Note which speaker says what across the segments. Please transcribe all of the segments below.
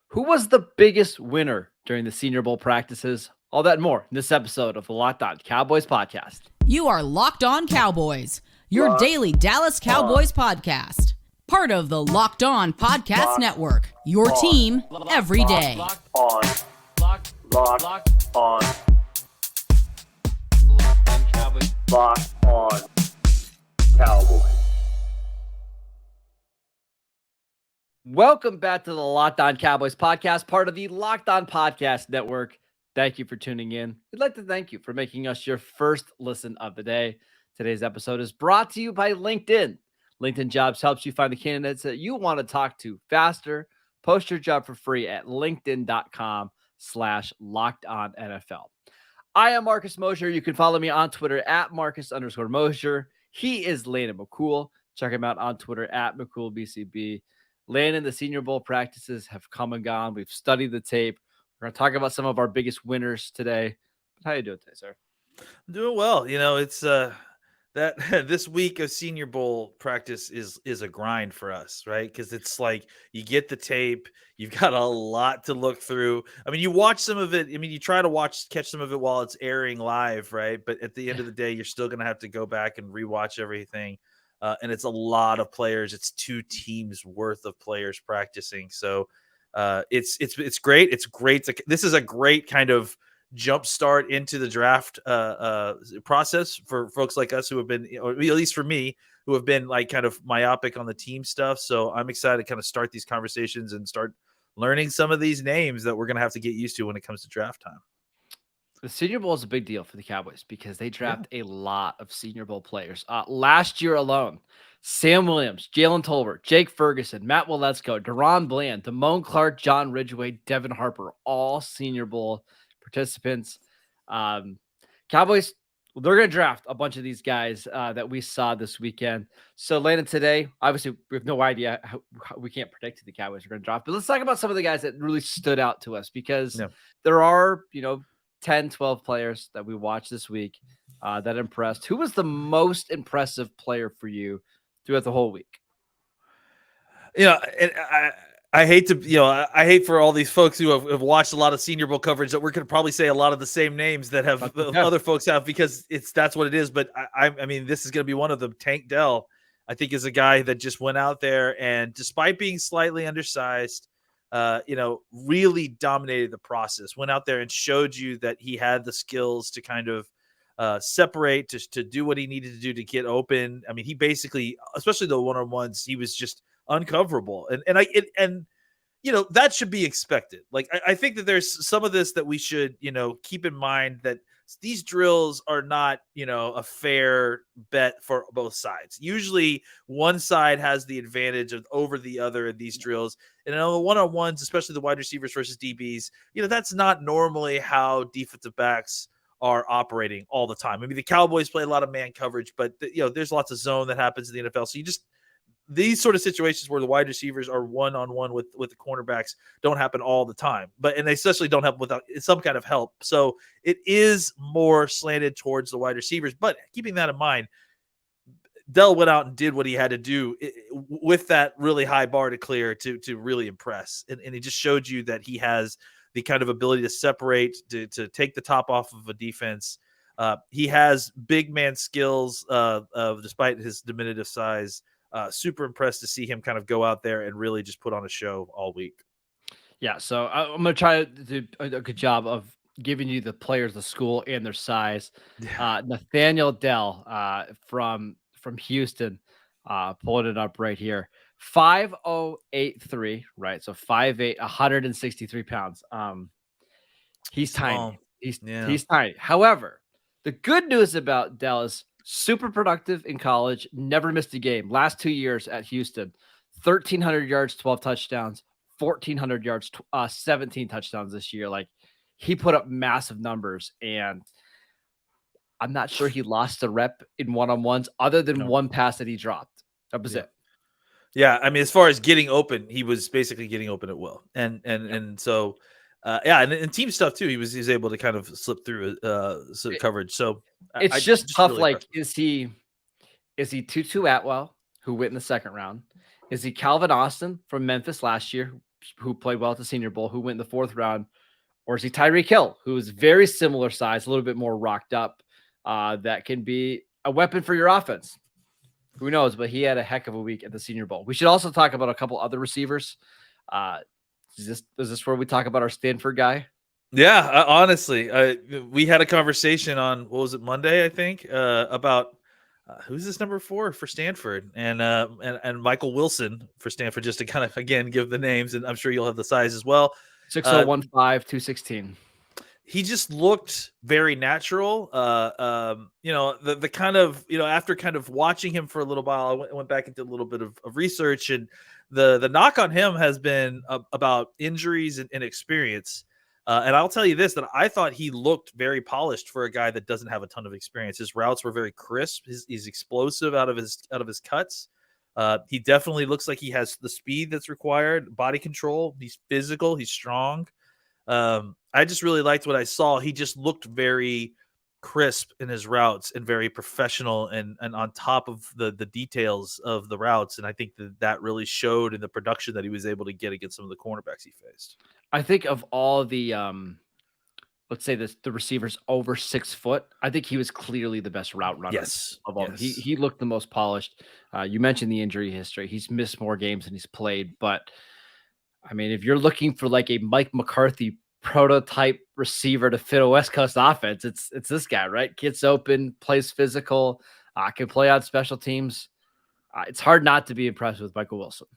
Speaker 1: Who was the biggest winner during the Senior Bowl practices? All that and more in this episode of the Locked On Cowboys podcast.
Speaker 2: You are Locked On Cowboys, your
Speaker 3: Locked
Speaker 2: daily Dallas Cowboys podcast. Part of the Locked On Podcast Network, your team every day.
Speaker 3: Locked on. Locked on. Locked on Cowboys.
Speaker 1: Welcome back to the Locked On Cowboys podcast, part of the Locked On Podcast Network. Thank you for tuning in. We'd like to thank you for making us your first listen of the day. Today's episode is brought to you by LinkedIn. LinkedIn Jobs helps you find the candidates that you want to talk to faster. Post your job for free at linkedin.com/LockedOnNFL. I am Marcus Mosher. You can follow me on Twitter at Marcus_Mosher. He is Landon McCool. Check him out on Twitter at McCoolBCB. Landon, the Senior Bowl practices have come and gone. We've studied the tape. We're going to talk about some of our biggest winners today. How are you doing today, sir?
Speaker 4: I'm doing well. You know, it's that this week of Senior Bowl practice is a grind for us, right? Because it's like you get the tape, you've got a lot to look through. I mean, you watch some of it. I mean, you try to catch some of it while it's airing live, right? But at the end of the day, you're still going to have to go back and rewatch everything. And it's a lot of players. It's two teams worth of players practicing. So it's great. It's great. This is a great kind of jump start into the draft process for folks like us who have been, or at least for me, who have been like kind of myopic on the team stuff. So I'm excited to kind of start these conversations and start learning some of these names that we're going to have to get used to when it comes to draft time.
Speaker 1: The Senior Bowl is a big deal for the Cowboys because they draft a lot of Senior Bowl players. Last year alone, Sam Williams, Jalen Tolbert, Jake Ferguson, Matt Waletzko, Deron Bland, Damone Clark, John Ridgway, Devin Harper, all Senior Bowl participants. Cowboys, they're going to draft a bunch of these guys that we saw this weekend. So Landon, today, obviously, we have no idea how we can't predict who the Cowboys are going to draft, but let's talk about some of the guys that really stood out to us because there are, 10, 12 players that we watched this week that impressed. Who was the most impressive player for you throughout the whole week?
Speaker 4: And I hate to, I hate for all these folks who have watched a lot of Senior Bowl coverage that we're going to probably say a lot of the same names that have other folks have because that's what it is. But I mean, this is going to be one of them. Tank Dell, I think, is a guy that just went out there and despite being slightly undersized, really dominated the process, went out there and showed you that he had the skills to kind of separate, to do what he needed to do to get open. I mean, he basically, especially the one-on-ones, he was just uncoverable. And that should be expected. Like, I think that there's some of this that we should, keep in mind that these drills are not, a fair bet for both sides. Usually one side has the advantage over the other in these drills. And the one-on-ones, especially the wide receivers versus DBs, that's not normally how defensive backs are operating all the time. I mean, the Cowboys play a lot of man coverage, but there's lots of zone that happens in the NFL. So these sort of situations where the wide receivers are one-on-one with the cornerbacks don't happen all the time, and they especially don't happen without some kind of help. So it is more slanted towards the wide receivers, but keeping that in mind, Dell went out and did what he had to do with that really high bar to clear to really impress. And he just showed you that he has the kind of ability to separate, to take the top off of a defense. He has big man skills despite his diminutive size. Super impressed to see him kind of go out there and really just put on a show all week.
Speaker 1: Yeah, so I'm going to try to do a good job of giving you the players, the school, and their size. Nathaniel Dell from Houston, pulling it up right here. 5'0", right? So 5'8", 163 pounds. He's tiny. He's tiny. However, the good news about Dell is super productive in college, never missed a game. Last 2 years at Houston, 1,300 yards, 12 touchdowns, 1,400 yards, 17 touchdowns this year. Like, he put up massive numbers, and I'm not sure he lost a rep in one-on-ones other than one pass that he dropped. That was it.
Speaker 4: Yeah, I mean, as far as getting open, he was basically getting open at will. And so and team stuff too. He was able to kind of slip through coverage. So
Speaker 1: it's just tough. Really like, is he Tutu Atwell, who went in the second round? Is he Calvin Austin from Memphis last year? who played well at the Senior Bowl, who went in the 4th round? Or is he Tyreek Hill, who is very similar size, a little bit more rocked up, that can be a weapon for your offense? Who knows? But he had a heck of a week at the Senior Bowl. We should also talk about a couple other receivers. Is this where we talk about our Stanford guy?
Speaker 4: Yeah, honestly, we had a conversation on, what was it, Monday, I think, about who's this number 4 for Stanford, and Michael Wilson for Stanford, just to kind of again give the names, and I'm sure you'll have the size as well.
Speaker 1: 6'0", 216.
Speaker 4: He just looked very natural. The kind of, after kind of watching him for a little while, I went back and did a little bit of research, and the knock on him has been about injuries and experience. And I'll tell you this, that I thought he looked very polished for a guy that doesn't have a ton of experience. His routes were very crisp. He's explosive out of his cuts. He definitely looks like he has the speed that's required, body control. He's physical. He's strong. I just really liked what I saw. He just looked very crisp in his routes and very professional and on top of the details of the routes. And I think that really showed in the production that he was able to get against some of the cornerbacks he faced.
Speaker 1: I think of all the let's say the receivers over 6 foot, I think he was clearly the best route runner.
Speaker 4: Yes,
Speaker 1: of all.
Speaker 4: yes.
Speaker 1: He looked the most polished. You mentioned the injury history. He's missed more games than he's played, but I mean, if you're looking for like a Mike McCarthy prototype receiver to fit a West Coast offense, it's this guy, right? Gets open, plays physical, can play on special teams. It's hard not to be impressed with Michael Wilson.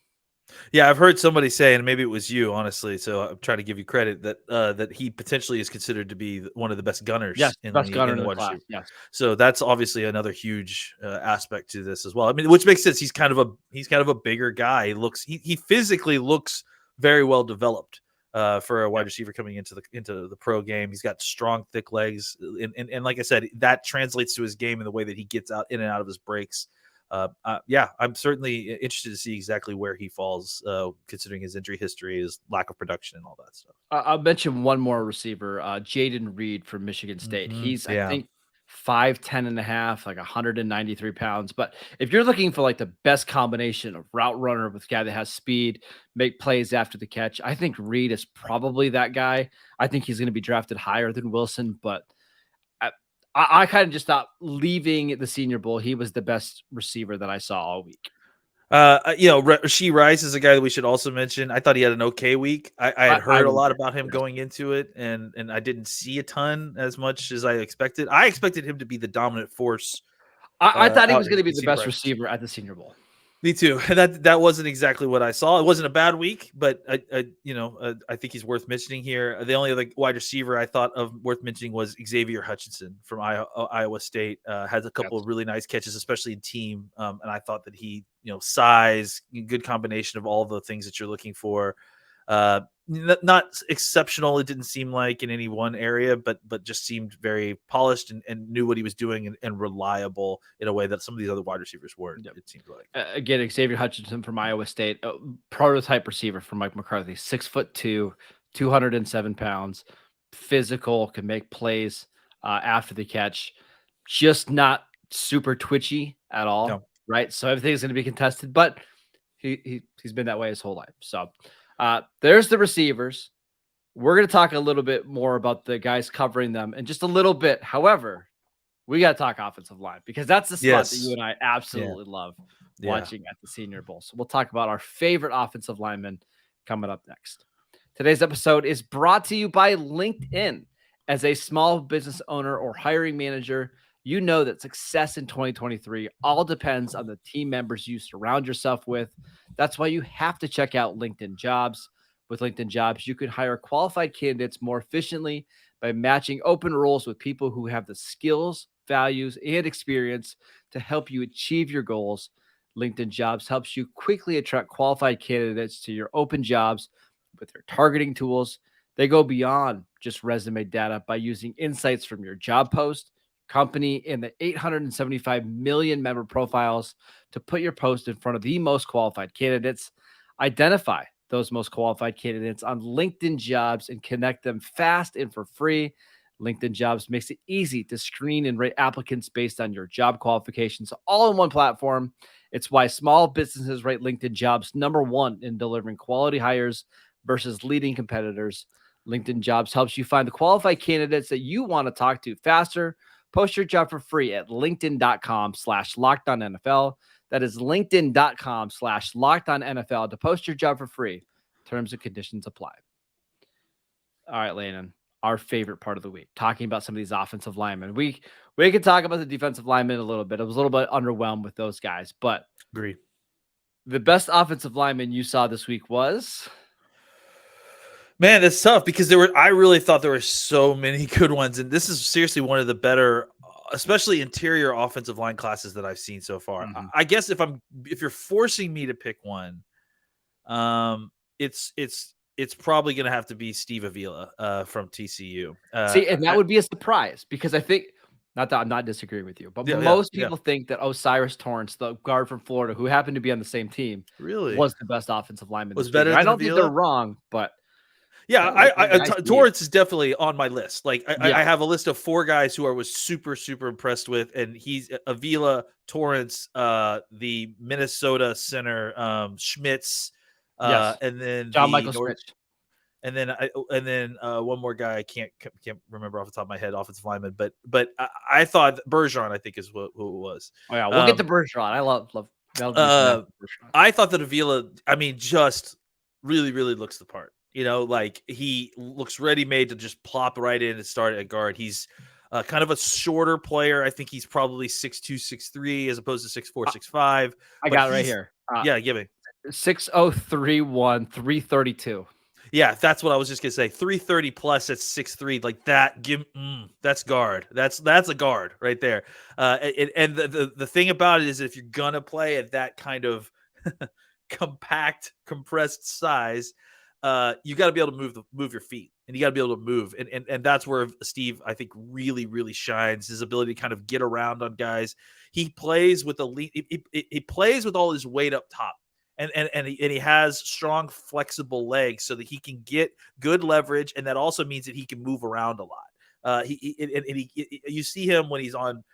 Speaker 4: Yeah, I've heard somebody say, and maybe it was you, honestly, so I'm trying to give you credit, that he potentially is considered to be one of the best gunners.
Speaker 1: Yes,
Speaker 4: in
Speaker 1: best
Speaker 4: the,
Speaker 1: gunner
Speaker 4: in
Speaker 1: in
Speaker 4: the
Speaker 1: the class.
Speaker 4: receiver.
Speaker 1: Yes.
Speaker 4: So that's obviously another huge aspect to this as well. I mean, which makes sense. He's kind of a bigger guy. He physically looks very well developed for a wide receiver coming into the pro game. He's got strong, thick legs, and like I said, that translates to his game in the way that he gets out in and out of his breaks. I'm certainly interested to see exactly where he falls, considering his injury history, his lack of production, and all that stuff.
Speaker 1: I'll mention one more receiver, Jaden Reed from Michigan State. He's, I think, 5'10" and a half, like 193 pounds. But if you're looking for like the best combination of route runner with a guy that has speed, make plays after the catch, I think Reed is probably that guy. I think he's going to be drafted higher than Wilson, but I kind of just thought, leaving the Senior Bowl, he was the best receiver that I saw all week.
Speaker 4: Rashee Rice is a guy that we should also mention. I thought he had an okay week. I had heard a lot about him going into it, and I didn't see a ton as much as I expected. I expected him to be the dominant force.
Speaker 1: I thought he was going to be the best receiver at the Senior Bowl.
Speaker 4: Me too. That wasn't exactly what I saw. It wasn't a bad week, but I think he's worth mentioning here. The only other wide receiver I thought of worth mentioning was Xavier Hutchinson from Iowa State. Has a couple of really nice catches, especially in team. And I thought that he, size, good combination of all the things that you're looking for. Not exceptional, it didn't seem like, in any one area, but just seemed very polished and knew what he was doing and reliable in a way that some of these other wide receivers weren't. Yep. It seemed like.
Speaker 1: Again, Xavier Hutchinson from Iowa State, prototype receiver from Mike McCarthy, 6'2", 207 pounds, physical, can make plays after the catch, just not super twitchy at all. No. Right? So everything's going to be contested, but he's been that way his whole life. So there's the receivers. We're going to talk a little bit more about the guys covering them in just a little bit. However, we got to talk offensive line, because that's the spot that you and I absolutely love watching at the Senior Bowl. So we'll talk about our favorite offensive linemen coming up next. Today's episode is brought to you by LinkedIn. As a small business owner or hiring manager, you know that success in 2023 all depends on the team members you surround yourself with. That's why you have to check out LinkedIn Jobs. With LinkedIn Jobs, you can hire qualified candidates more efficiently by matching open roles with people who have the skills, values, and experience to help you achieve your goals. LinkedIn Jobs helps you quickly attract qualified candidates to your open jobs with their targeting tools. They go beyond just resume data by using insights from your job post, company, and the 875 million member profiles to put your post in front of the most qualified candidates. Identify those most qualified candidates on LinkedIn Jobs and connect them fast and for free. LinkedIn Jobs makes it easy to screen and rate applicants based on your job qualifications, all in one platform. It's why small businesses rate LinkedIn Jobs #1 in delivering quality hires versus leading competitors. LinkedIn Jobs helps you find the qualified candidates that you want to talk to faster. Post your job for free at linkedin.com/LockedOnNFL. That is linkedin.com/LockedOnNFL to post your job for free. Terms and conditions apply. All right, Landon, our favorite part of the week, talking about some of these offensive linemen. We could talk about the defensive linemen a little bit. I was a little bit underwhelmed with those guys, but
Speaker 4: Agree.
Speaker 1: the best offensive lineman you saw this week was?
Speaker 4: Man, it's tough because I really thought there were so many good ones, and this is seriously one of the better, especially interior offensive line classes that I've seen so far.
Speaker 1: Mhm.
Speaker 4: I guess if you're forcing me to pick one, it's probably going to have to be Steve Avila from TCU.
Speaker 1: See, and that would be a surprise because I think, not that I'm not disagreeing with you, but most people think that Osiris Torrance, the guard from Florida, who happened to be on the same team,
Speaker 4: really
Speaker 1: was the best offensive lineman.
Speaker 4: Was
Speaker 1: this
Speaker 4: better
Speaker 1: week.
Speaker 4: than
Speaker 1: I don't think
Speaker 4: Avila?
Speaker 1: they're wrong, but
Speaker 4: yeah, Torrance is definitely on my list. Like
Speaker 1: Yeah.
Speaker 4: I have a list of 4 guys who I was super, super impressed with, and he's Avila, Torrance, the Minnesota center, Schmitz,
Speaker 1: Yes.
Speaker 4: and then
Speaker 1: John Michael Schmitz.
Speaker 4: and then one more guy I can't remember off the top of my head, offensive lineman, but I thought Bergeron, I think, is who it was.
Speaker 1: Oh yeah, we'll get to Bergeron. I love.
Speaker 4: I thought that Avila, I mean, just really, really looks the part. You know, like he looks ready-made to just plop right in and start at guard. He's kind of a shorter player. I think he's probably 6'2", 6'3", as opposed to 6'4", 6'5".
Speaker 1: I got it right here.
Speaker 4: Yeah, give me
Speaker 1: 6031, 332.
Speaker 4: Yeah, that's what I was just gonna say. 330 plus at 6'3", like that. That's guard. That's a guard right there. And the thing about it is, if you're gonna play at that kind of compact, compressed size, you got to be able to move your feet, and you got to be able to move, and that's where Steve, I think, really, really shines. His ability to kind of get around on guys. He plays with he plays with all his weight up top. And he has strong, flexible legs so that he can get good leverage, and that also means that he can move around a lot. You see him when he's on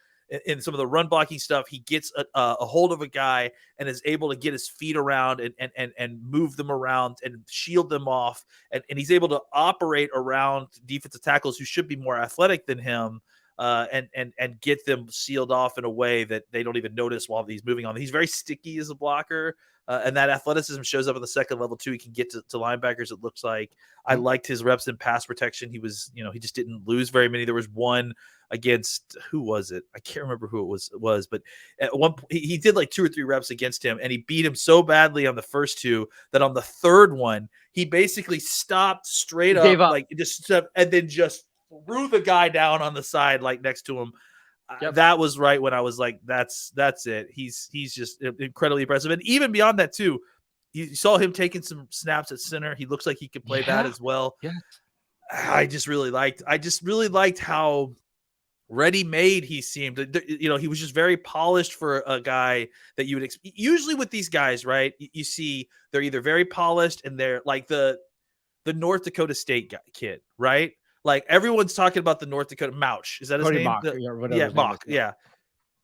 Speaker 4: in some of the run blocking stuff. He gets a hold of a guy and is able to get his feet around and move them around and shield them off, and he's able to operate around defensive tackles who should be more athletic than him. And get them sealed off in a way that they don't even notice while he's moving on. He's very sticky as a blocker, and that athleticism shows up at the second level too. He can get to linebackers, it looks like. I liked his reps in pass protection. He was, he just didn't lose very many. There was one against, who was it? I can't remember who it was, but at one point he did like 2 or 3 reps against him, and he beat him so badly on the first 2 that on the third one he basically stopped straight up, like just and then just threw the guy down on the side, like next to him. Yep. That was right when I was like, that's it. He's just incredibly impressive. And even beyond that too, you saw him taking some snaps at center. He looks like he could play that as well.
Speaker 1: Yeah.
Speaker 4: I just really liked how ready-made he seemed. He was just very polished for a guy that you would expect. Usually with these guys, right? You see they're either very polished and they're like the North Dakota State kid, right? Like everyone's talking about the North Dakota Mauch. Is that his name? Mock. Yeah.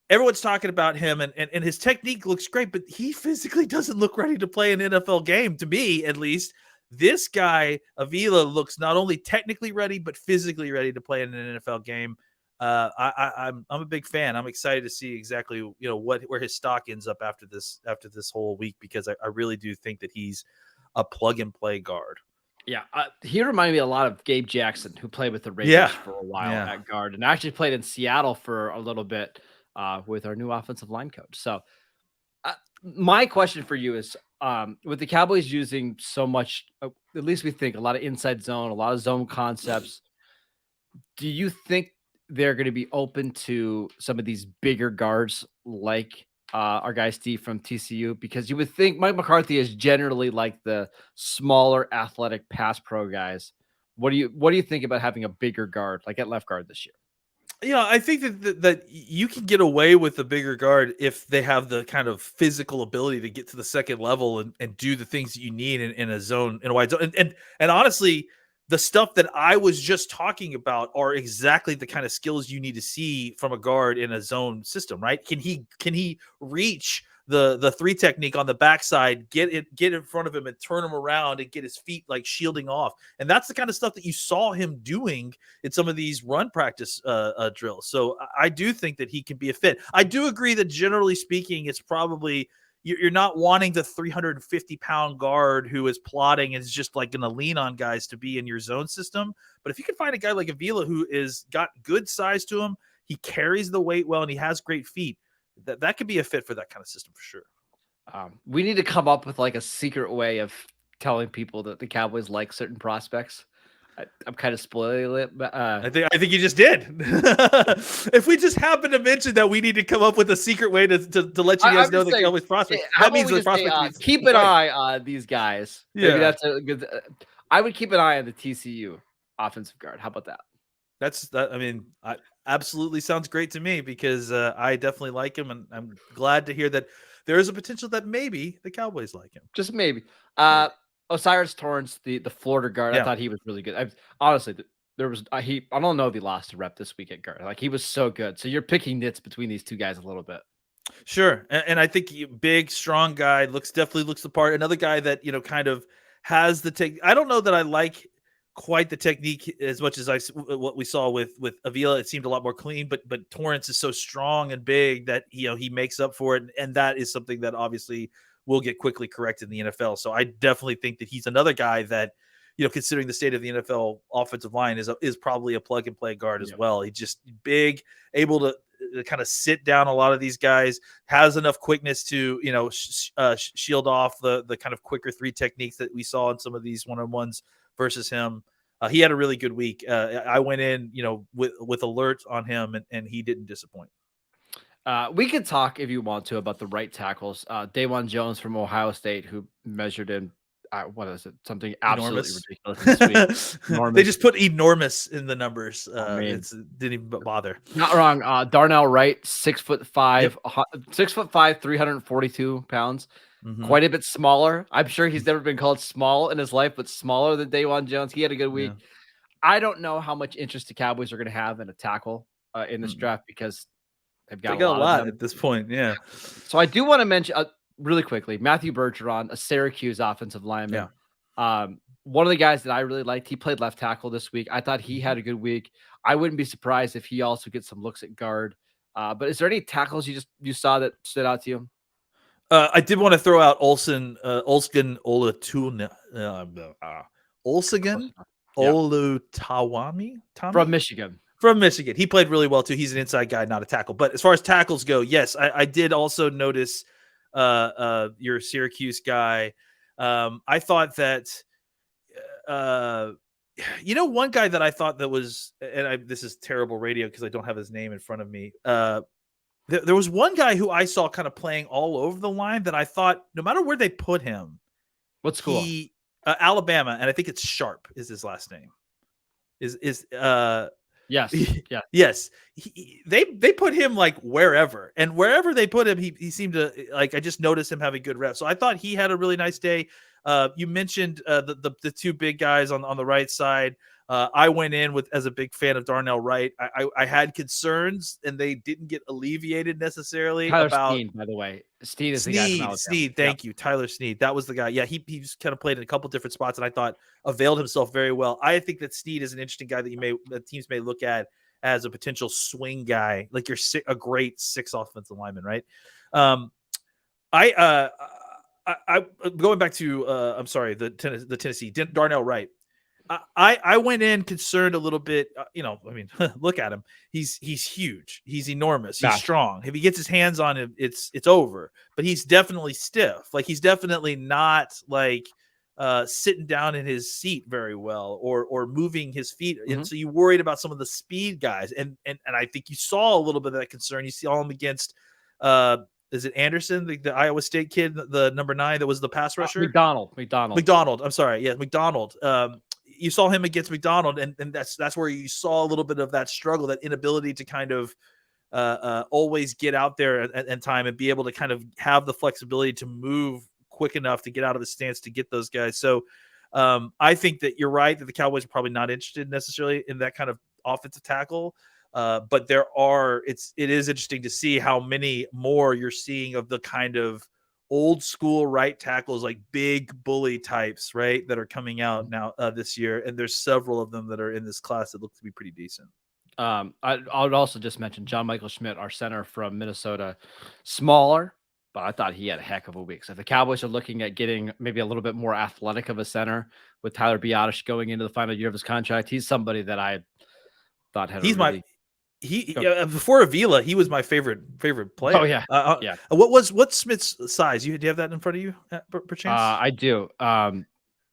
Speaker 4: Everyone's talking about him, and his technique looks great, but he physically doesn't look ready to play an NFL game, to me at least. This guy, Avila, looks not only technically ready, but physically ready to play in an NFL game. I'm a big fan. I'm excited to see exactly where his stock ends up after this whole week, because I really do think that he's a plug and play guard.
Speaker 1: Yeah, he reminded me a lot of Gabe Jackson, who played with the Raiders for a while at guard, and actually played in Seattle for a little bit with our new offensive line coach. So my question for you is, with the Cowboys using so much, at least we think, a lot of inside zone, a lot of zone concepts, do you think they're going to be open to some of these bigger guards like our guy Steve from TCU? Because you would think Mike McCarthy is generally like the smaller, athletic pass pro guys. What do you think about having a bigger guard, like at left guard this year?
Speaker 4: Yeah, I think that you can get away with a bigger guard if they have the kind of physical ability to get to the second level and do the things that you need in a zone, in a wide zone. And honestly, the stuff that I was just talking about are exactly the kind of skills you need to see from a guard in a zone system, right? Can he reach the three technique on the backside, get in front of him and turn him around and get his feet like shielding off. And that's the kind of stuff that you saw him doing in some of these run practice drills. So I do think that he can be a fit. I do agree that generally speaking, it's probably you're not wanting the 350-pound guard who is plotting and is just like going to lean on guys to be in your zone system. But if you can find a guy like Avila who is got good size to him, he carries the weight well, and he has great feet, that could be a fit for that kind of system for sure.
Speaker 1: We need to come up with like a secret way of telling people that the Cowboys like certain prospects. I'm kind of spoiling it, but
Speaker 4: I think you just did. If we just happen to mention that we need to come up with a secret way to let you guys know the Cowboys prospect, that means the prospect.
Speaker 1: Keep an eye on these guys.
Speaker 4: Yeah,
Speaker 1: maybe that's a good. I would keep an eye on the TCU offensive guard. How about that?
Speaker 4: I mean, absolutely sounds great to me because I definitely like him, and I'm glad to hear that there is a potential that maybe the Cowboys like him.
Speaker 1: Just maybe. Osiris Torrance, the Florida guard, I thought he was really good. Honestly, there was I don't know if he lost a rep this week at guard. Like, he was so good. So you're picking nits between these two guys a little bit.
Speaker 4: Sure, and I think big, strong guy definitely looks the part. Another guy that kind of has the take. I don't know that I like quite the technique as much as what we saw with Avila. It seemed a lot more clean, but Torrance is so strong and big that he makes up for it, and that is something that obviously will get quickly corrected in the NFL. So I definitely think that he's another guy that, considering the state of the NFL offensive line, is probably a plug and play guard as well. He's just big, able to kind of sit down a lot of these guys, has enough quickness to, shield off the kind of quicker three techniques that we saw in some of these one-on-ones versus him. He had a really good week. I went in, with alert on him, and he didn't disappoint.
Speaker 1: We could talk, if you want to, about the right tackles. Dawan Jones from Ohio State, who measured in, what is it? Something absolutely ridiculous this week.
Speaker 4: They just put enormous in the numbers. It didn't even bother.
Speaker 1: Not wrong. Darnell Wright, 6'5", 6'5", 342 pounds. Mm-hmm. Quite a bit smaller. I'm sure he's never been called small in his life, but smaller than Dawan Jones. He had a good week. Yeah. I don't know how much interest the Cowboys are going to have in a tackle in this draft, because they've got a lot
Speaker 4: at this point. Yeah.
Speaker 1: So I do want to mention really quickly, Matthew Bergeron, a Syracuse offensive lineman. Yeah. One of the guys that I really liked, he played left tackle this week. I thought he had a good week. I wouldn't be surprised if he also gets some looks at guard. But is there any tackles you saw that stood out to you?
Speaker 4: I did want to throw out Olsen Olatuna, Olutawami
Speaker 1: from Michigan.
Speaker 4: From Michigan. He played really well too. He's an inside guy, not a tackle. But as far as tackles go, yes, I did also notice your Syracuse guy. I thought that one guy that I thought that was, and this is terrible radio because I don't have his name in front of me. There was one guy who I saw kind of playing all over the line that I thought, no matter where they put him,
Speaker 1: what school?
Speaker 4: Alabama, and I think it's Sharp is his last name. Yes.
Speaker 1: Yeah.
Speaker 4: Yes. They put him like wherever, and wherever they put him, he seemed to like. I just noticed him having good reps, so I thought he had a really nice day. You mentioned the two big guys on the right side. I went in as a big fan of Darnell Wright. I had concerns, and they didn't get alleviated necessarily.
Speaker 1: Tyler Sneed, by the way. Sneed is the guy.
Speaker 4: Sneed, thank you, Tyler Sneed. That was the guy. Yeah, he's kind of played in a couple different spots, and I thought availed himself very well. I think that Sneed is an interesting guy that teams may look at as a potential swing guy, like you're a great six offensive lineman, right? I going back to I'm sorry, the Tennessee Darnell Wright. I went in concerned a little bit. Look at him. He's huge. He's enormous. He's strong. If he gets his hands on him, it's over. But he's definitely stiff. Like, he's definitely not like sitting down in his seat very well or moving his feet. Mm-hmm. And so you worried about some of the speed guys. And I think you saw a little bit of that concern. You saw him against is it Anderson, the Iowa State kid, the number 9 that was the pass rusher?
Speaker 1: McDonald.
Speaker 4: I'm sorry. Yeah, McDonald. You saw him against McDonald, and that's where you saw a little bit of that struggle, that inability to kind of always get out there in time and be able to kind of have the flexibility to move quick enough to get out of his stance to get those guys. So I think that you're right that the Cowboys are probably not interested necessarily in that kind of offensive tackle. But it is interesting to see how many more you're seeing of the kind of old school right tackles, like big bully types, right, that are coming out now this year. And there's several of them that are in this class that look to be pretty decent.
Speaker 1: I would also just mention John Michael Schmidt, our center from Minnesota, smaller, but I thought he had a heck of a week. So if the Cowboys are looking at getting maybe a little bit more athletic of a center with Tyler Biotish going into the final year of his contract, he's somebody that I thought had
Speaker 4: before Avila, he was my favorite player.
Speaker 1: Oh yeah, yeah.
Speaker 4: What's Smith's size? Do you have that in front of you, perchance?
Speaker 1: I do.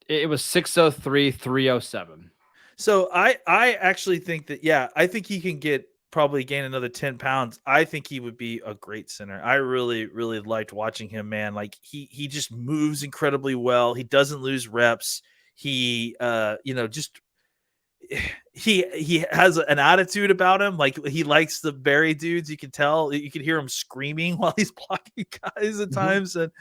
Speaker 1: It was 6'03", 307.
Speaker 4: So I actually think that, I think he can probably gain another 10 pounds. I think he would be a great center. I really, really liked watching him, man. Like he just moves incredibly well. He doesn't lose reps. He, just he has an attitude about him. Like he likes the bury dudes. You can tell, you can hear him screaming while he's blocking guys at times. And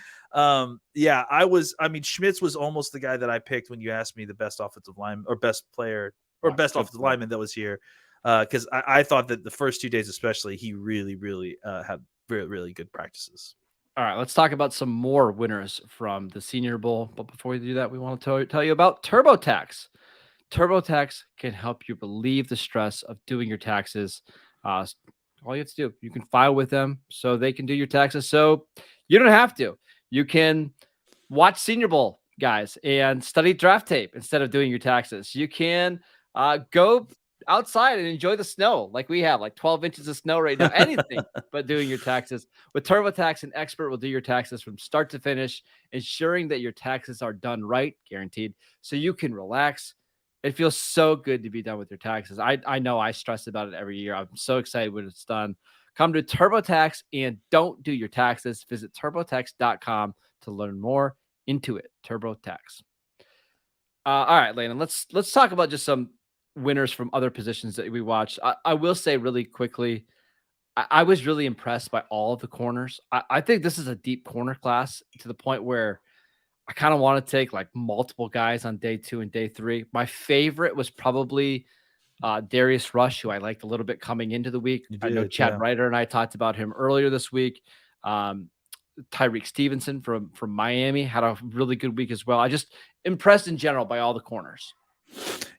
Speaker 4: Schmitz was almost the guy that I picked when you asked me the best offensive lineman or best player or best offensive lineman that was here. Because I thought that the first 2 days, especially, he really, really had really, really good practices.
Speaker 1: All right, let's talk about some more winners from the Senior Bowl. But before we do that, we want to tell you about TurboTax. TurboTax can help you relieve the stress of doing your taxes. All you have to do, you can file with them so they can do your taxes. So you don't have to. You can watch Senior Bowl, guys, and study draft tape instead of doing your taxes. You can go outside and enjoy the snow like we have, like 12 inches of snow right now. Anything but doing your taxes. With TurboTax, an expert will do your taxes from start to finish, ensuring that your taxes are done right, guaranteed, so you can relax. It feels so good to be done with your taxes. I know I stress about it every year. I'm so excited when it's done. Come to TurboTax and don't do your taxes. Visit TurboTax.com to learn more. Into it, TurboTax. All right, Landon, let's talk about just some winners from other positions that we watched. I will say really quickly, I was really impressed by all of the corners. I think this is a deep corner class to the point where I kind of want to take like multiple guys on day 2 and day 3. My favorite was probably Darius Rush, who I liked a little bit coming into the week. I know Chad Ryder and I talked about him earlier this week. Tyreek Stevenson from Miami had a really good week as well. I just impressed in general by all the corners.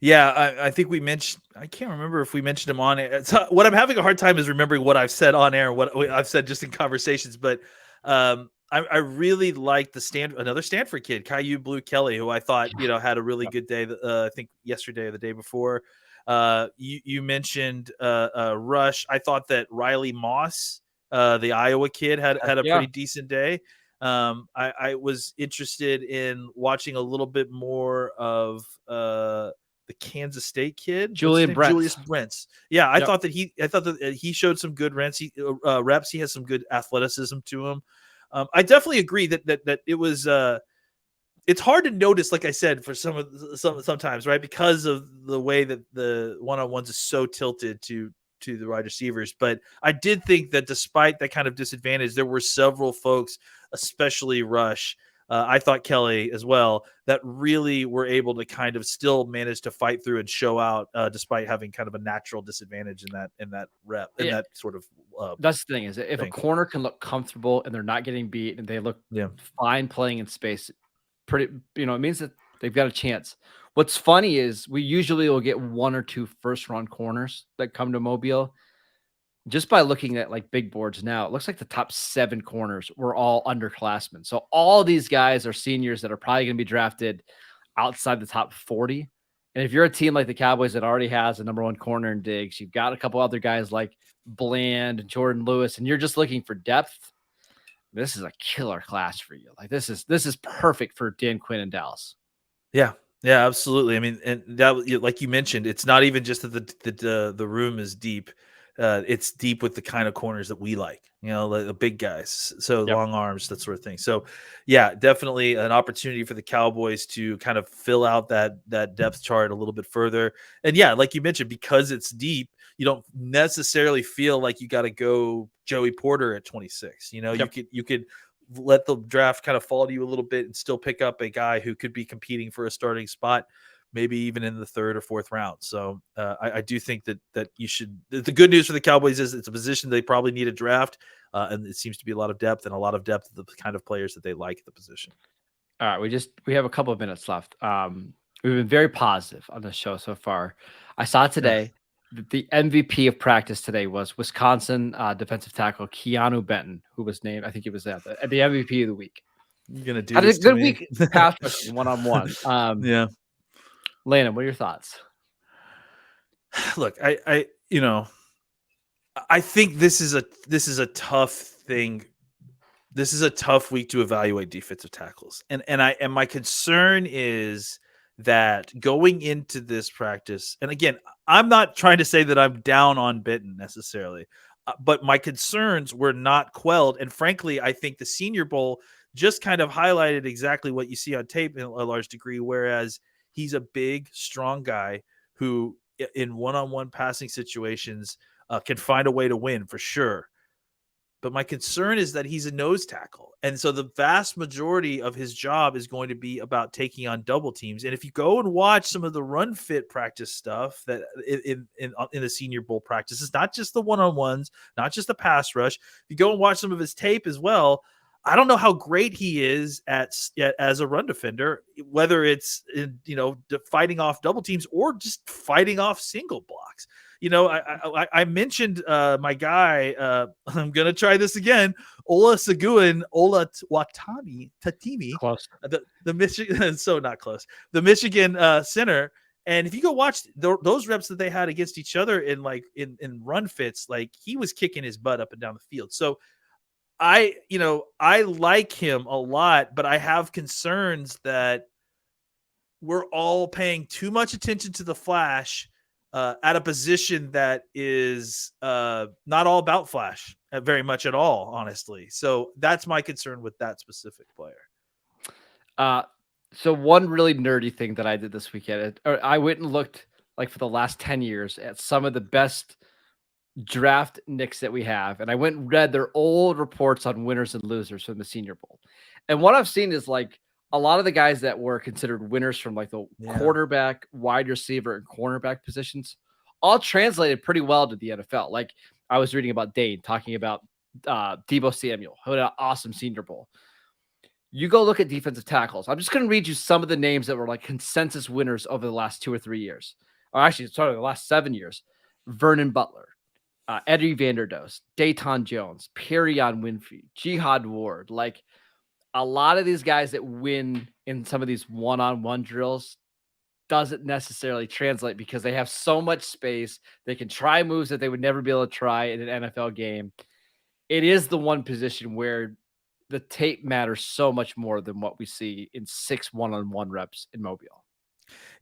Speaker 4: Yeah, I think we mentioned, I can't remember if we mentioned him on it. So what I'm having a hard time is remembering what I've said on air and what I've said just in conversations. But I really like another Stanford kid, Caillou Blue Kelly, who I thought, had a really good day. I think yesterday or the day before. You mentioned Rush. I thought that Riley Moss, the Iowa kid, had a pretty decent day. I was interested in watching a little bit more of the Kansas State kid, Julius Brents. Yeah, I thought that he showed some good reps. He has some good athleticism to him. I definitely agree that it was. It's hard to notice, like I said, for sometimes, right, because of the way that the one-on-ones is so tilted to the wide receivers. But I did think that despite that kind of disadvantage, there were several folks, especially Rush, I thought Kelly as well, that really were able to kind of still manage to fight through and show out despite having kind of a natural disadvantage in that rep, in that sort of.
Speaker 1: That's the thing, is if a corner can look comfortable and they're not getting beat and they look fine playing in space, it means that they've got a chance. What's funny is we usually will get 1 or 2 first-round corners that come to Mobile. Just by looking at like big boards now, it looks like the top 7 corners were all underclassmen. So all these guys are seniors that are probably going to be drafted outside the top 40. And if you're a team like the Cowboys that already has a number 1 corner in Diggs, you've got a couple other guys like Bland, Jordan Lewis, and you're just looking for depth, this is a killer class for you. Like this is perfect for Dan Quinn and Dallas.
Speaker 4: Yeah, absolutely. I mean, and that, like you mentioned, it's not even just that the room is deep. It's deep with the kind of corners that we like, the big guys, so long arms, that sort of thing. So, yeah, definitely an opportunity for the Cowboys to kind of fill out that depth chart a little bit further. And yeah, like you mentioned, because it's deep, you don't necessarily feel like you got to go Joey Porter at 26. You could let the draft kind of fall to you a little bit and still pick up a guy who could be competing for a starting spot maybe even in the 3rd or 4th round. So I do think that you should. The good news for the Cowboys is it's a position they probably need a draft, and it seems to be a lot of depth of the kind of players that they like at the position.
Speaker 1: All right, we have a couple of minutes left. We've been very positive on the show so far. I saw today that the MVP of practice today was Wisconsin defensive tackle Keanu Benton, who was named, I think he was the MVP of the week.
Speaker 4: You're gonna do
Speaker 1: Had a
Speaker 4: this to
Speaker 1: good
Speaker 4: me.
Speaker 1: week pass rushing one-on-one.
Speaker 4: Yeah.
Speaker 1: Landon, what are your thoughts?
Speaker 4: Look, I think this is a tough thing. This is a tough week to evaluate defensive tackles. And my concern is that going into this practice, and again, I'm not trying to say that I'm down on Benton necessarily, but my concerns were not quelled. And frankly, I think the Senior Bowl just kind of highlighted exactly what you see on tape in a large degree, whereas he's a big, strong guy who in one-on-one passing situations can find a way to win for sure. But my concern is that he's a nose tackle. And so the vast majority of his job is going to be about taking on double teams. And if you go and watch some of the run fit practice stuff that in the Senior Bowl practices, not just the one-on-ones, not just the pass rush, if you go and watch some of his tape as well, I don't know how great he is as a run defender, whether it's fighting off double teams or just fighting off single blocks. I mentioned my guy. I'm gonna try this again. Olusegun Tatimi,
Speaker 1: Close.
Speaker 4: The Michigan, so not close. The Michigan center. And if you go watch those reps that they had against each other in run fits, like he was kicking his butt up and down the field. So I like him a lot, but I have concerns that we're all paying too much attention to the flash at a position that is not all about flash very much at all, honestly. So that's my concern with that specific player.
Speaker 1: So one really nerdy thing that I did this weekend, I went and looked for the last 10 years at some of the best draft nicks that we have. And I went and read their old reports on winners and losers from the Senior Bowl. And what I've seen is a lot of the guys that were considered winners from the quarterback, wide receiver, and cornerback positions all translated pretty well to the NFL. I was reading about Dane talking about Deebo Samuel, who had an awesome Senior Bowl. You go look at defensive tackles. I'm just going to read you some of the names that were consensus winners over the last 2 or 3 years. Or actually, sorry, the last 7 years. Vernon Butler, Eddie Vanderdoes, Dayton Jones, Perion Winfrey, Jihad Ward. A lot of these guys that win in some of these one-on-one drills doesn't necessarily translate because they have so much space. They can try moves that they would never be able to try in an NFL game. It is the one position where the tape matters so much more than what we see in 6 one-on-one reps in Mobile.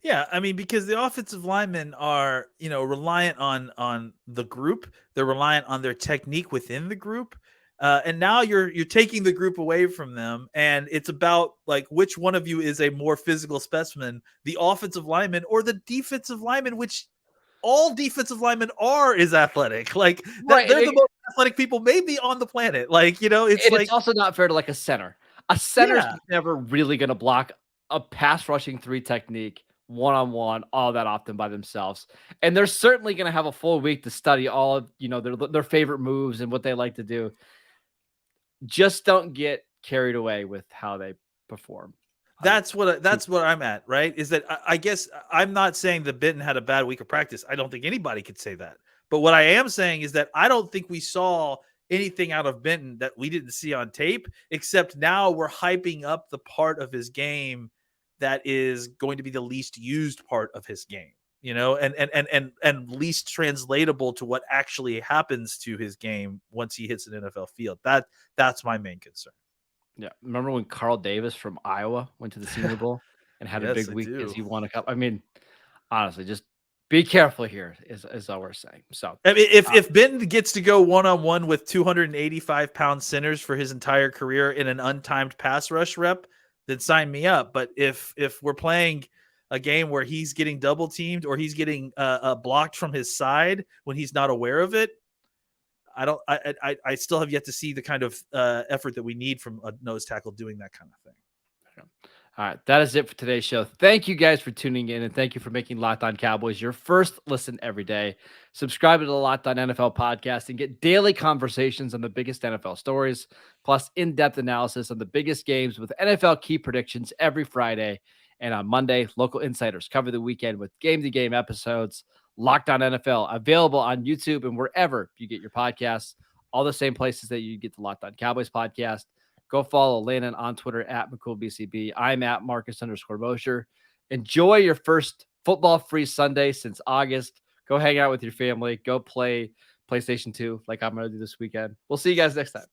Speaker 4: Yeah, I mean, because the offensive linemen are, reliant on the group. They're reliant on their technique within the group. And now you're taking the group away from them, and it's about which one of you is a more physical specimen, the offensive lineman or the defensive lineman, which all defensive linemen is athletic. Right, they're the most athletic people maybe on the planet. It's
Speaker 1: also not fair to a center. A center's never really going to block a pass rushing 3 technique one-on-one all that often by themselves. And they're certainly going to have a full week to study all of, their favorite moves and what they like to do. Just don't get carried away with how they perform.
Speaker 4: That's what I'm at, right? Is that I guess I'm not saying that Benton had a bad week of practice. I don't think anybody could say that. But what I am saying is that I don't think we saw anything out of Benton that we didn't see on tape, except now we're hyping up the part of his game that is going to be the least used part of his game, and least translatable to what actually happens to his game once he hits an NFL field. That's my main concern.
Speaker 1: Yeah. Remember when Carl Davis from Iowa went to the Senior Bowl and had a big week because he won a cup? I mean, honestly, just be careful here is all we're saying. So
Speaker 4: I mean, if Benton gets to go one-on-one with 285-pound centers for his entire career in an untimed pass rush rep, then sign me up. But if we're playing a game where he's getting double teamed or he's getting blocked from his side when he's not aware of it, I still have yet to see the kind of effort that we need from a nose tackle doing that kind of thing.
Speaker 1: All right, that is it for today's show. Thank you guys for tuning in, and thank you for making Locked On Cowboys your first listen every day. Subscribe to the Locked On NFL podcast and get daily conversations on the biggest NFL stories, plus in-depth analysis on the biggest games with NFL key predictions every Friday. And on Monday, local insiders cover the weekend with game-to-game episodes. Locked On NFL, available on YouTube and wherever you get your podcasts, all the same places that you get the Locked On Cowboys podcast. Go follow Landon on Twitter at McCoolBCB. I'm at Marcus_Mosher. Enjoy your first football-free Sunday since August. Go hang out with your family. Go play PlayStation 2 like I'm going to do this weekend. We'll see you guys next time.